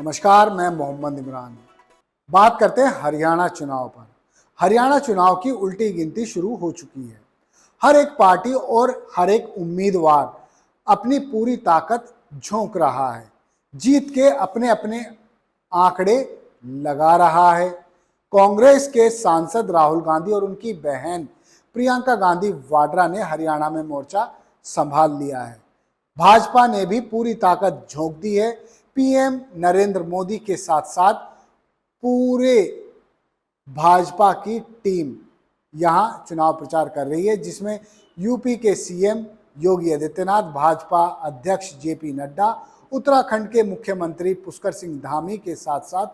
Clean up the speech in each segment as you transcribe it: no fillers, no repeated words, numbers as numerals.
नमस्कार, मैं मोहम्मद इमरान। बात करते हैं हरियाणा चुनाव पर। हरियाणा चुनाव की उल्टी गिनती शुरू हो चुकी है। हर एक पार्टी और हर एक उम्मीदवार अपनी पूरी ताकत झोंक रहा है, जीत के अपने अपने आंकड़े लगा रहा है। कांग्रेस के सांसद राहुल गांधी और उनकी बहन प्रियंका गांधी वाड्रा ने हरियाणा में मोर्चा संभाल लिया है। भाजपा ने भी पूरी ताकत झोंक दी है। पीएम नरेंद्र मोदी के साथ साथ पूरे भाजपा की टीम यहां चुनाव प्रचार कर रही है, जिसमें यूपी के सीएम योगी आदित्यनाथ, भाजपा अध्यक्ष जेपी नड्डा, उत्तराखंड के मुख्यमंत्री पुष्कर सिंह धामी के साथ साथ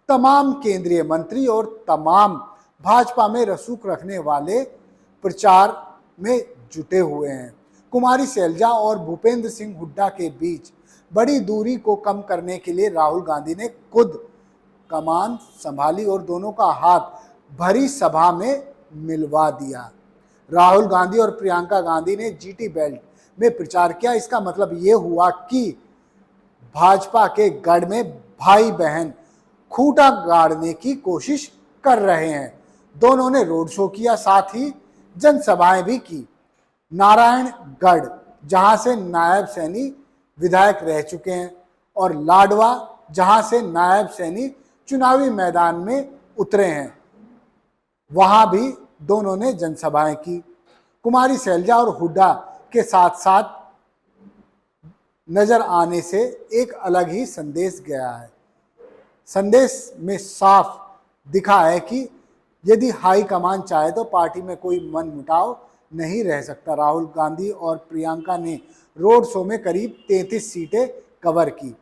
तमाम केंद्रीय मंत्री और तमाम भाजपा में रसूख रखने वाले प्रचार में जुटे हुए हैं। कुमारी सैलजा और भूपेंद्र सिंह हुड्डा के बीच बड़ी दूरी को कम करने के लिए राहुल गांधी ने खुद कमान संभाली और दोनों का हाथ भरी सभा में मिलवा दिया। राहुल गांधी और प्रियंका गांधी ने जीटी बेल्ट में प्रचार किया। इसका मतलब ये हुआ कि भाजपा के गढ़ में भाई बहन खूंटा गाड़ने की कोशिश कर रहे हैं। दोनों ने रोड शो किया, साथ ही जनसभाएं भी की। नारायणगढ़, जहां से नायब सैनी विधायक रह चुके हैं, और लाडवा, जहां से नायब सैनी चुनावी मैदान में उतरे हैं, वहां भी दोनों ने जनसभाएं की। कुमारी सैलजा और हुड्डा के साथ साथ नजर आने से एक अलग ही संदेश गया है। संदेश में साफ दिखा है कि यदि हाईकमान चाहे तो पार्टी में कोई मनमुटाव नहीं रह सकता। राहुल गांधी और प्रियंका ने रोड शो में करीब 33 सीटें कवर की।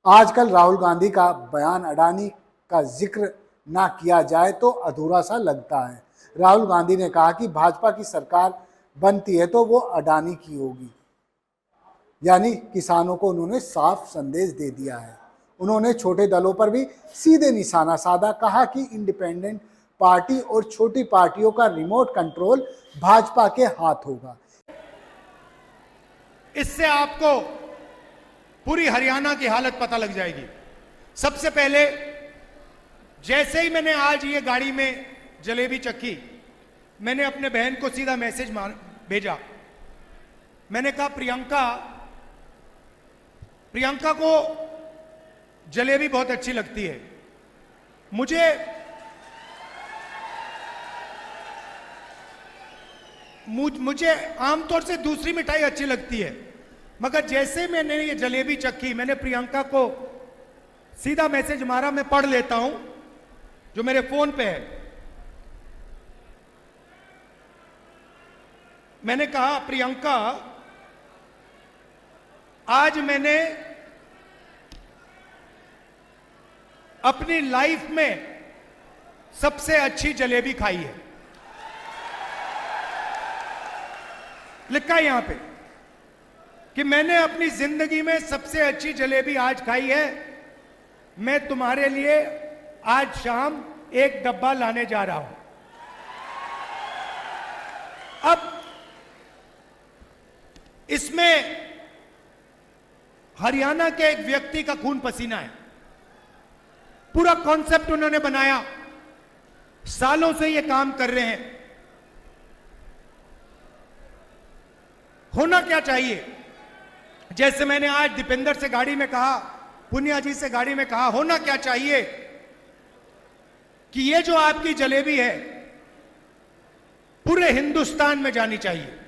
आजकल राहुल गांधी का बयान अडानी का जिक्र ना किया जाए तो अधूरा सा लगता है। राहुल गांधी ने कहा कि भाजपा की सरकार बनती है तो वो अडानी की होगी, यानी किसानों को उन्होंने साफ संदेश दे दिया है। उन्होंने छोटे दलों पर भी सीधे निशाना साधा, कहा कि इंडिपेंडेंट पार्टी और छोटी पार्टियों का रिमोट कंट्रोल भाजपा के हाथ होगा। इससे आपको पूरी हरियाणा की हालत पता लग जाएगी। सबसे पहले जैसे ही मैंने आज ये गाड़ी में जलेबी चखी, मैंने अपने बहन को सीधा मैसेज भेजा। मैंने कहा प्रियंका को जलेबी बहुत अच्छी लगती है। मुझे आमतौर से दूसरी मिठाई अच्छी लगती है, मगर जैसे मैंने ये जलेबी चखी, मैंने प्रियंका को सीधा मैसेज मारा। मैं पढ़ लेता हूं जो मेरे फोन पे है। मैंने कहा, प्रियंका, आज मैंने अपनी लाइफ में सबसे अच्छी जलेबी खाई है। लिखा है यहां पे कि मैंने अपनी जिंदगी में सबसे अच्छी जलेबी आज खाई है। मैं तुम्हारे लिए आज शाम एक डब्बा लाने जा रहा हूं। अब इसमें हरियाणा के एक व्यक्ति का खून पसीना है। पूरा कॉन्सेप्ट उन्होंने बनाया, सालों से ये काम कर रहे हैं। होना क्या चाहिए, जैसे मैंने आज दीपेंद्र से गाड़ी में कहा, पुनिया जी से गाड़ी में कहा, होना क्या चाहिए कि ये जो आपकी जलेबी है पूरे हिंदुस्तान में जानी चाहिए,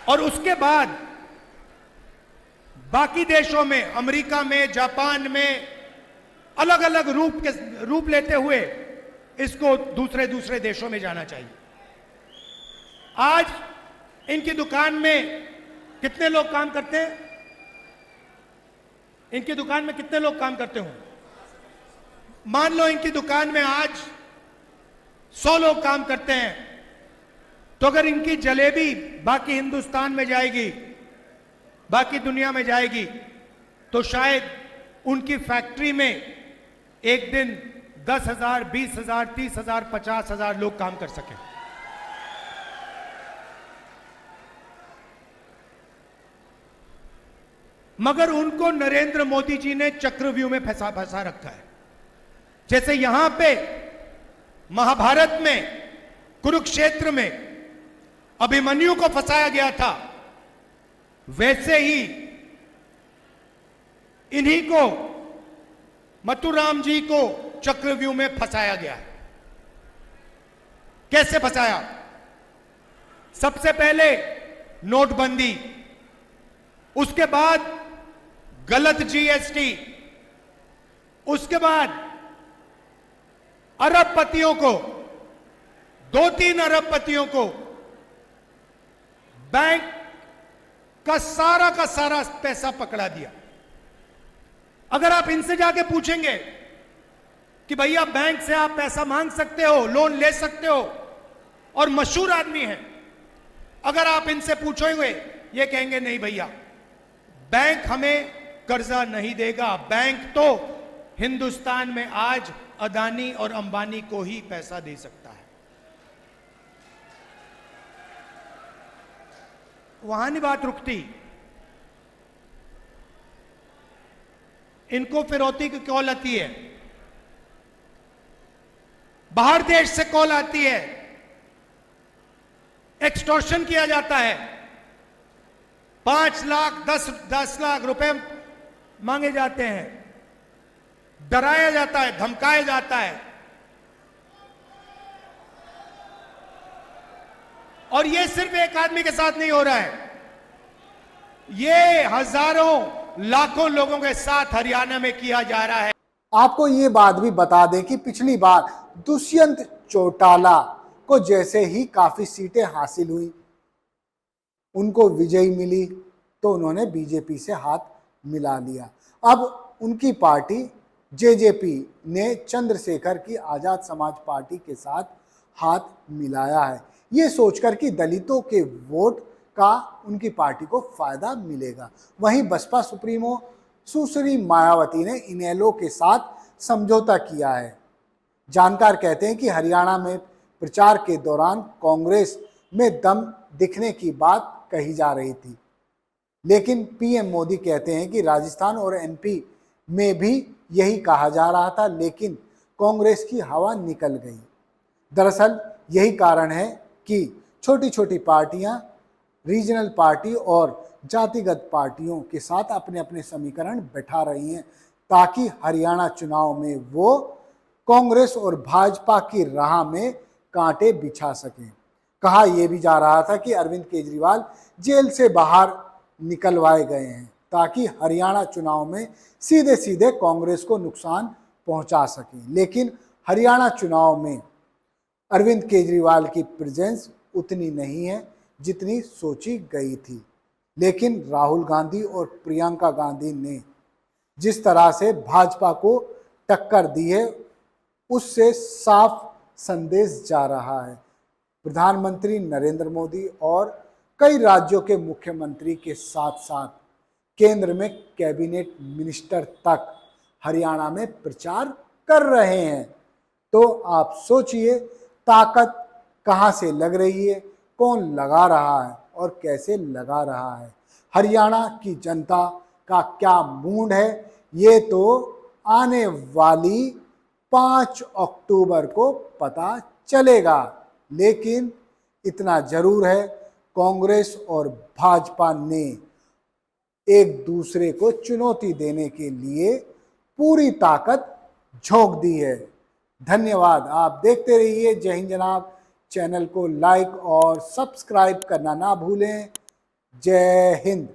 और उसके बाद बाकी देशों में, अमेरिका में, जापान में अलग अलग रूप लेते हुए इसको दूसरे दूसरे देशों में जाना चाहिए। आज इनकी दुकान में कितने लोग काम करते हैं? इनकी दुकान में कितने लोग काम करते हों? मान लो इनकी दुकान में आज 100 लोग काम करते हैं, तो अगर इनकी जलेबी बाकी हिंदुस्तान में जाएगी, बाकी दुनिया में जाएगी, तो शायद उनकी फैक्ट्री में एक दिन 10,000, 20,000, 30,000, 50,000 लोग काम कर सकें। मगर उनको नरेंद्र मोदी जी ने चक्रव्यूह में फंसा रखा है। जैसे यहां पे महाभारत में, कुरुक्षेत्र में अभिमन्यु को फंसाया गया था, वैसे ही इन्हीं को, मथुराम जी को चक्रव्यूह में फंसाया गया है। कैसे फंसाया? सबसे पहले नोटबंदी, उसके बाद गलत जीएसटी, उसके बाद अरबपतियों को, 2-3 अरबपतियों को बैंक का सारा पैसा पकड़ा दिया। अगर आप इनसे जाके पूछेंगे कि भैया बैंक से आप पैसा मांग सकते हो, लोन ले सकते हो, और मशहूर आदमी हैं, अगर आप इनसे पूछोगे ये कहेंगे नहीं भैया, बैंक हमें कर्जा नहीं देगा। बैंक तो हिंदुस्तान में आज अदानी और अंबानी को ही पैसा दे सकता है। वहां नहीं बात रुकती। इनको फिरौती की कॉल आती है, बाहर देश से कॉल आती है, एक्सटॉर्शन किया जाता है, 5 लाख 10 लाख रुपए मांगे जाते हैं, डराया जाता है, धमकाया जाता है। और यह सिर्फ एक आदमी के साथ नहीं हो रहा है, ये हजारों लाखों लोगों के साथ हरियाणा में किया जा रहा है। आपको ये बात भी बता दें कि पिछली बार दुष्यंत चौटाला को जैसे ही काफी सीटें हासिल हुई, उनको विजयी मिली, तो उन्होंने बीजेपी से हाथ मिला लिया। अब उनकी पार्टी जेजेपी ने चंद्रशेखर की आजाद समाज पार्टी के साथ हाथ मिलाया है, ये सोचकर कि दलितों के वोट का उनकी पार्टी को फायदा मिलेगा। वहीं बसपा सुप्रीमो सुश्री मायावती ने इनेलो के साथ समझौता किया है। जानकार कहते हैं कि हरियाणा में प्रचार के दौरान कांग्रेस में दम दिखने की बात कही जा रही थी, लेकिन पीएम मोदी कहते हैं कि राजस्थान और एमपी में भी यही कहा जा रहा था, लेकिन कांग्रेस की हवा निकल गई। दरअसल यही कारण है कि छोटी छोटी पार्टियां रीजनल पार्टी और जातिगत पार्टियों के साथ अपने अपने समीकरण बैठा रही हैं, ताकि हरियाणा चुनाव में वो कांग्रेस और भाजपा की राह में कांटे बिछा सकें। कहा यह भी जा रहा था कि अरविंद केजरीवाल जेल से बाहर निकलवाए गए हैं, ताकि हरियाणा चुनाव में सीधे सीधे कांग्रेस को नुकसान पहुंचा सकें। लेकिन हरियाणा चुनाव में अरविंद केजरीवाल की प्रेजेंस उतनी नहीं है जितनी सोची गई थी। लेकिन राहुल गांधी और प्रियंका गांधी ने जिस तरह से भाजपा को टक्कर दी है, उससे साफ संदेश जा रहा है। प्रधानमंत्री नरेंद्र मोदी और कई राज्यों के मुख्यमंत्री के साथ साथ केंद्र में कैबिनेट मिनिस्टर तक हरियाणा में प्रचार कर रहे हैं। तो आप सोचिए ताकत कहां से लग रही है, कौन लगा रहा है और कैसे लगा रहा है। हरियाणा की जनता का क्या मूड है, ये तो आने वाली 5 अक्टूबर को पता चलेगा। लेकिन इतना जरूर है, कांग्रेस और भाजपा ने एक दूसरे को चुनौती देने के लिए पूरी ताकत झोंक दी है। धन्यवाद। आप देखते रहिए जय हिंद जनाब। चैनल को लाइक और सब्सक्राइब करना ना भूलें। जय हिंद।